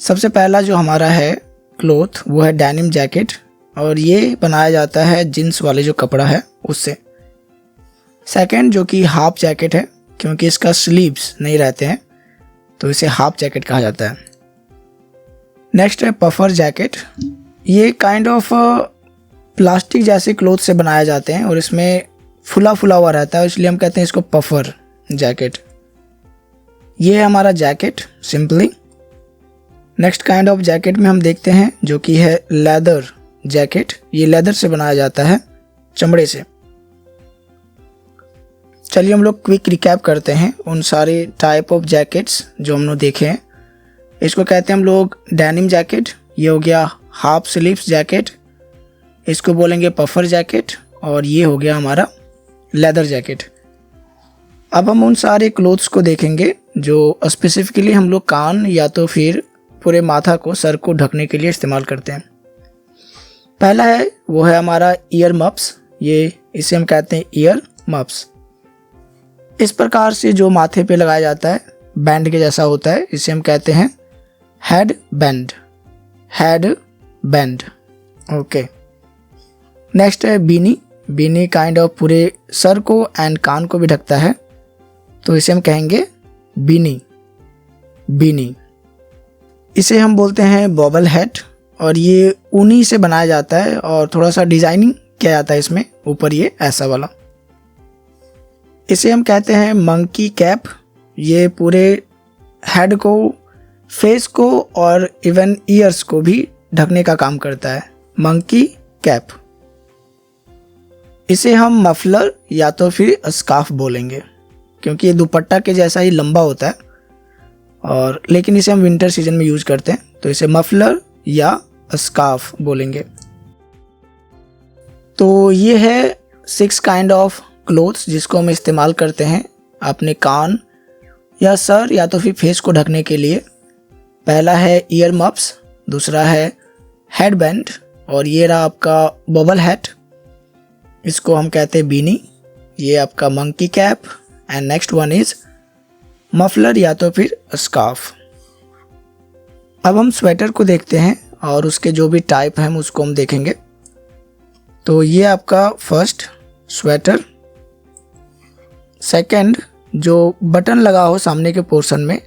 सबसे पहला जो हमारा है क्लोथ वो है डेनिम जैकेट, और ये बनाया जाता है जींस वाले जो कपड़ा है उससे। सेकंड जो कि हाफ जैकेट है, क्योंकि इसका स्लीव्स नहीं रहते हैं तो इसे हाफ जैकेट कहा जाता है। नेक्स्ट है पफर जैकेट। ये काइंड ऑफ प्लास्टिक जैसे क्लोथ से बनाए जाते हैं और इसमें फुला फुला हुआ रहता है, इसलिए हम कहते हैं इसको पफर जैकेट। ये है हमारा jacket simply. Next kind of jacket में हम देखते हैं जो कि है लेदर जैकेट। ये लेदर से बनाया जाता है, चमड़े से। चलिए हम लोग क्विक रिकैप करते हैं उन सारे टाइप ऑफ जैकेट्स जो हम लोग देखे हैं। इसको कहते हैं हम लोग डेनिम जैकेट, ये हो गया हाफ स्लीव्स जैकेट, इसको बोलेंगे पफर जैकेट, और ये हो गया हमारा लेदर जैकेट। अब हम उन सारे क्लोथ्स को देखेंगे जो स्पेसिफिकली हम लोग कान या तो फिर पूरे माथा को, सर को ढकने के लिए इस्तेमाल करते हैं। पहला है वो है हमारा ईयर मफ्स। ये इसे हम कहते हैं ईयर मफ्स। इस प्रकार से जो माथे पे लगाया जाता है, बैंड के जैसा होता है, इसे हम कहते हैं head band. Head band, okay. Next है बीनी। बीनी काइंड ऑफ पूरे सर को एंड कान को भी ढकता है, तो इसे हम कहेंगे बीनी। बीनी इसे हम बोलते हैं बॉबल हेड, और ये ऊनी से बनाया जाता है और थोड़ा सा डिजाइनिंग किया जाता है इसमें, ऊपर ये ऐसा वाला। इसे हम कहते हैं मंकी कैप। ये पूरे हेड को, फेस को और इवन ईयर्स को भी ढकने का काम करता है, मंकी कैप। इसे हम मफलर या तो फिर स्कार्फ बोलेंगे, क्योंकि ये दुपट्टा के जैसा ही लंबा होता है, और लेकिन इसे हम विंटर सीजन में यूज करते हैं, तो इसे मफलर या स्कार्फ बोलेंगे। तो ये है 6 काइंड ऑफ क्लोथ्स जिसको हम इस्तेमाल करते हैं अपने कान या सर या तो फिर फेस को ढकने के लिए। पहला है ईयर मफ्स, दूसरा है हेड बैंड, और ये रहा आपका बबल हैट, इसको हम कहते हैं बीनी। ये आपका monkey cap, and next one is muffler या तो फिर स्कार्फ। अब हम स्वेटर को देखते हैं और उसके जो भी टाइप हैं उसको हम देखेंगे। तो ये आपका फर्स्ट स्वेटर। सेकंड जो बटन लगा हो सामने के पोर्शन में,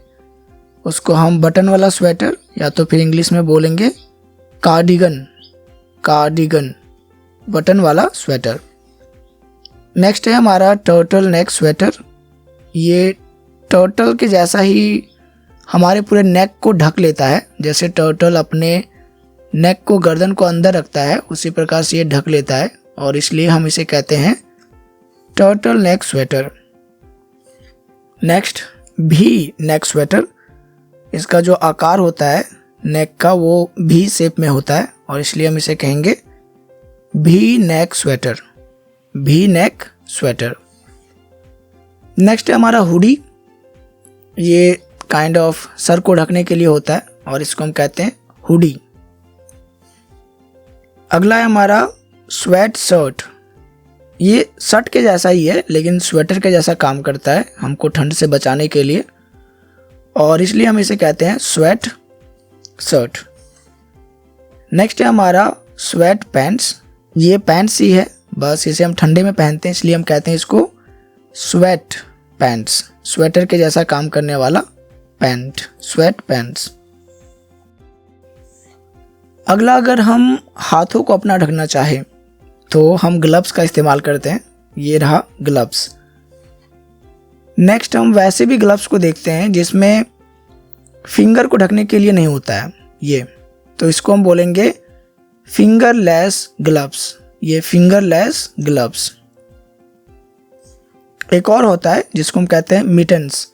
उसको हम बटन वाला स्वेटर या तो फिर इंग्लिश में बोलेंगे कार्डिगन। कार्डिगन, बटन वाला स्वेटर। नेक्स्ट है हमारा टर्टल नेक स्वेटर। ये टर्टल के जैसा ही हमारे पूरे नेक को ढक लेता है, जैसे टर्टल अपने नेक को, गर्दन को अंदर रखता है, उसी प्रकार से ये ढक लेता है, और इसलिए हम इसे कहते हैं टर्टल नेक स्वेटर। नेक्स्ट भी नेक स्वेटर। इसका जो आकार होता है नेक का वो भी शेप में होता है, और इसलिए हम इसे कहेंगे भी नेक स्वेटर। भी नेक स्वेटर। नेक्स्ट है हमारा हुडी। ये काइंड ऑफ सर को ढकने के लिए होता है, और इसको हम कहते हैं हुडी। अगला है हमारा स्वेट शर्ट। ये शर्ट के जैसा ही है लेकिन स्वेटर के जैसा काम करता है हमको ठंड से बचाने के लिए, और इसलिए हम इसे कहते हैं स्वेट शर्ट। नेक्स्ट है हमारा स्वेट पैंट्स। ये पैंट्स ही है, बस इसे हम ठंडे में पहनते हैं, इसलिए हम कहते हैं इसको स्वेट पैंट्स। स्वेटर के जैसा काम करने वाला पैंट, स्वेट पैंट्स। अगला, अगर हम हाथों को अपना ढकना चाहें तो हम ग्लव्स का इस्तेमाल करते हैं। ये रहा ग्लव्स। नेक्स्ट हम वैसे भी ग्लव्स को देखते हैं जिसमें फिंगर को ढकने के लिए नहीं होता है ये, तो इसको हम बोलेंगे फिंगरलेस ग्लव्स। ये फिंगरलेस ग्लव्स। एक और होता है जिसको हम कहते हैं मिटन्स।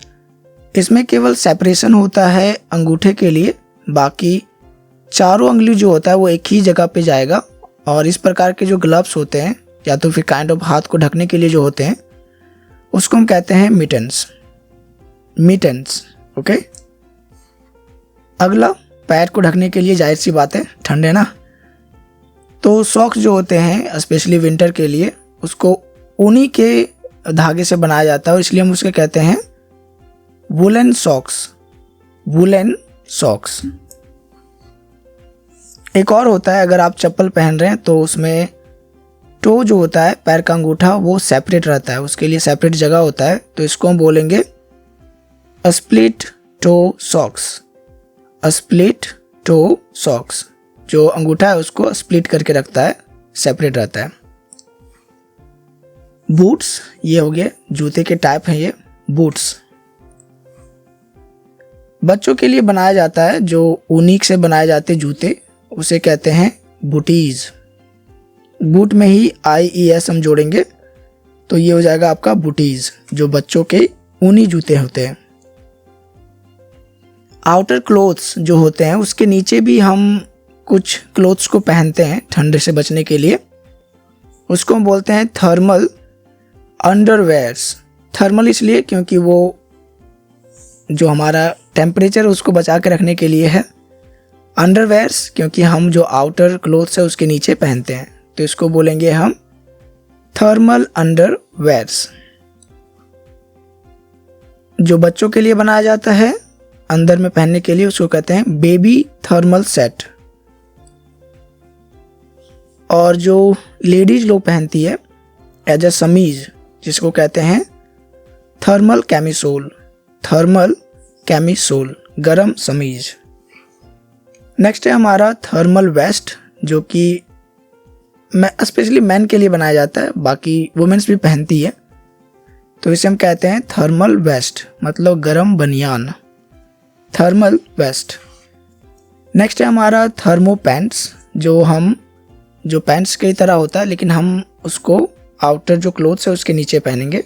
इसमें केवल सेपरेशन होता है अंगूठे के लिए, बाकी चारों उंगली जो होता है वो एक ही जगह पे जाएगा, और इस प्रकार के जो ग्लव्स होते हैं या तो फिर काइंड ऑफ हाथ को ढकने के लिए जो होते हैं उसको हम कहते हैं मिटन्स। Mittens, okay. अगला, पैर को ढकने के लिए, जाहिर सी बात है ठंड है ना, तो सॉक्स जो होते हैं स्पेशली विंटर के लिए उसको ऊनी के धागे से बनाया जाता है, इसलिए हम उसके कहते हैं वुलन सॉक्स। Woollen socks. एक और होता है, अगर आप चप्पल पहन रहे हैं तो उसमें टो जो होता है, पैर का अंगूठा, वो सेपरेट रहता है, उसके लिए सेपरेट जगह होता है, तो इसको हम बोलेंगे split toe socks. Split toe socks, जो अंगूठा है उसको स्प्लिट करके रखता है, सेपरेट रहता है। बूट्स, ये हो गए जूते के टाइप हैं ये बूट्स। बच्चों के लिए बनाया जाता है, जो ऊनी से बनाए जाते जूते, उसे कहते हैं बूटीज। बूट में ही IES हम जोड़ेंगे तो ये हो जाएगा आपका बूटीज, जो बच्चों के ऊनी जूते होते हैं। आउटर क्लोथ्स जो होते हैं उसके नीचे भी हम कुछ क्लोथ्स को पहनते हैं ठंडे से बचने के लिए, उसको हम बोलते हैं थर्मल अंडरवेयर्स। थर्मल इसलिए क्योंकि वो जो हमारा टेम्परेचर उसको बचा के रखने के लिए है। अंडरवेयर्स क्योंकि हम जो आउटर क्लोथ्स है उसके नीचे पहनते हैं, तो इसको बोलेंगे हम थर्मल अंडरवेयर्स। जो बच्चों के लिए बनाया जाता है अंदर में पहनने के लिए, उसको कहते हैं बेबी थर्मल सेट। और जो लेडीज लोग पहनती है एज अ समीज, जिसको कहते हैं थर्मल कैमिसोल। थर्मल कैमिसोल, गरम समीज। नेक्स्ट है हमारा थर्मल वेस्ट, जो कि स्पेशली मैन के लिए बनाया जाता है, बाकी वुमेन्स भी पहनती है, तो इसे हम कहते हैं थर्मल वेस्ट, मतलब गरम बनियान, थर्मल वेस्ट। नेक्स्ट है हमारा थर्मो पैंट्स, जो पैंट्स की तरह होता है लेकिन हम उसको आउटर जो क्लोथ्स है उसके नीचे पहनेंगे,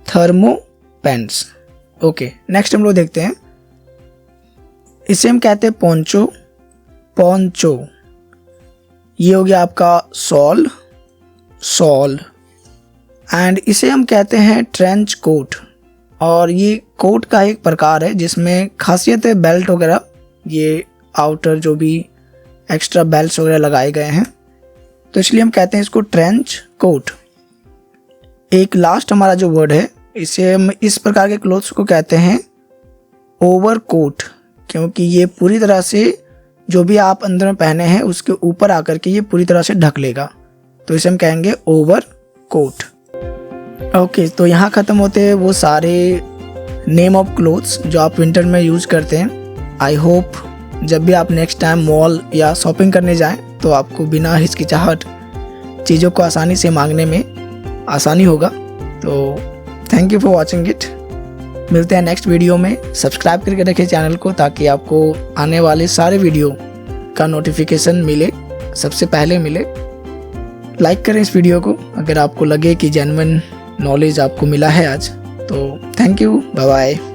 थर्मो पैंट्स। ओके, नेक्स्ट हम लोग देखते हैं, इसे हम कहते हैं पोंचो। पोंचो, ये हो गया आपका सॉल। एंड इसे हम कहते हैं ट्रेंच कोट, और ये कोट का एक प्रकार है जिसमें खासियत है बेल्ट वगैरह, ये आउटर जो भी एक्स्ट्रा बेल्ट्स वगैरह लगाए गए हैं, तो इसलिए हम कहते हैं इसको ट्रेंच कोट। एक लास्ट हमारा जो वर्ड है, इसे हम इस प्रकार के क्लोथ्स को कहते हैं ओवर कोट, क्योंकि ये पूरी तरह से जो भी आप अंदर में पहने हैं उसके ऊपर आकर के ये पूरी तरह से ढक लेगा, तो इसे हम कहेंगे ओवर कोट। ओके, तो यहाँ ख़त्म होते हैं वो सारे नेम ऑफ क्लोथ्स जो आप विंटर में यूज़ करते हैं। आई होप जब भी आप नेक्स्ट टाइम मॉल या शॉपिंग करने जाएं तो आपको बिना हिचकिचाहट चीज़ों को आसानी से मांगने में आसानी होगा। तो thank you for watching it. मिलते हैं नेक्स्ट वीडियो में। सब्सक्राइब करके रखें चैनल को, ताकि आपको आने वाले सारे वीडियो का नोटिफिकेशन मिले, सबसे पहले मिले। लाइक करें इस वीडियो को अगर आपको लगे कि जेन्युइन नॉलेज आपको मिला है आज। तो थैंक यू, बाय बाय।